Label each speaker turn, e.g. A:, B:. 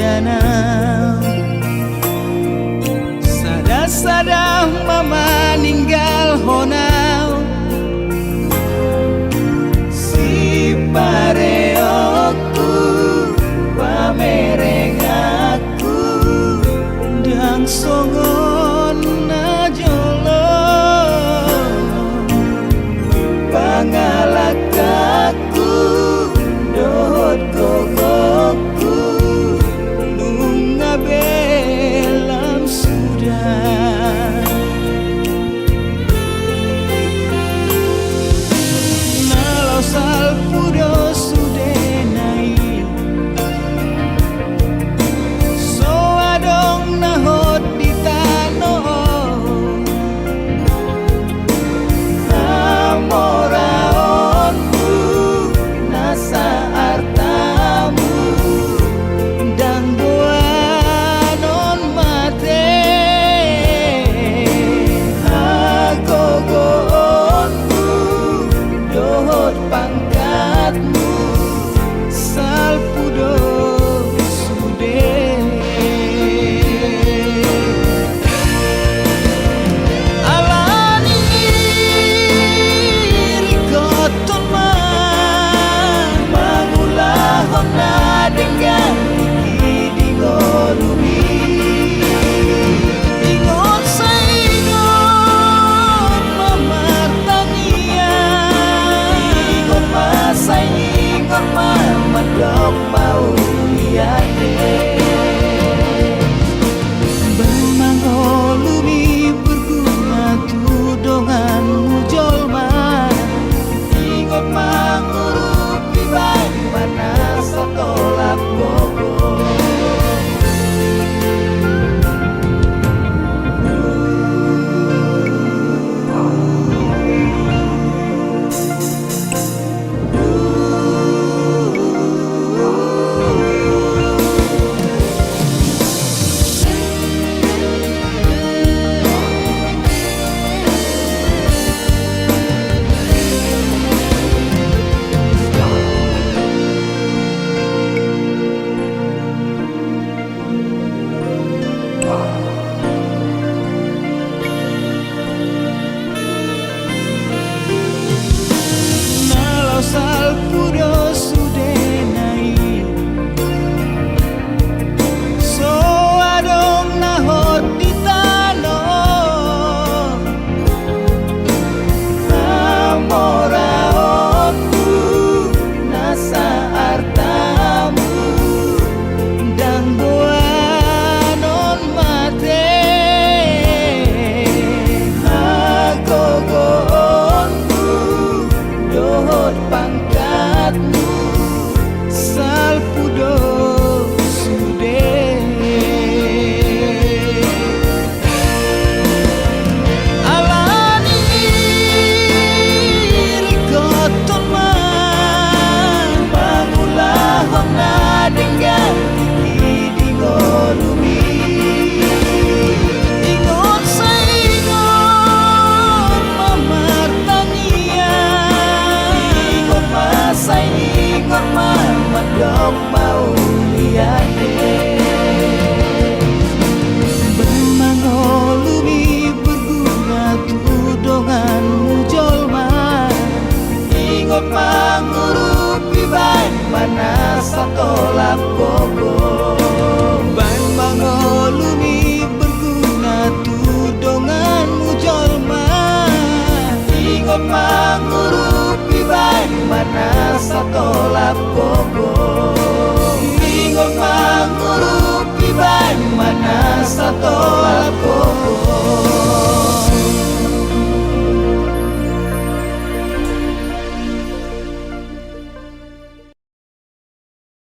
A: danau. Sada-sada mama ninggal honau, si pareoku pamereng aku dan songon najolo pangalak aku dohot gogoku nunga belam sudah. Nalau salpudo sudenai so adong nahot di tano amoraonmu nasa artamu dan buanon mate agogoonmu dohot pangkatmu salpudo sude. Alani rikoton man mangulahon na dengan di golumi ingon sa ingon mamartangian ingon masay ingon mamadok mau liate bermangolumi berguna tudongan mujolma ingon mangurupi baik mana satolap gogo. Nalau salpudo sudenai so adong nahot di tano amoraonmu nasa artamu dan buanon mate agogoonmu dohot pangkatmu salpudo sude. Alani rikoton man mangulahon na dengan di golumi ingon sa ingon mamartangian ingon masay ingon mamadok mau liate bermangolumi berguna tudongan mujolma ingon mangurupi baik mana satolap gogo ban mangolumi berguna tudongan mujolma ingon mangurupi baik mana satolap gogo.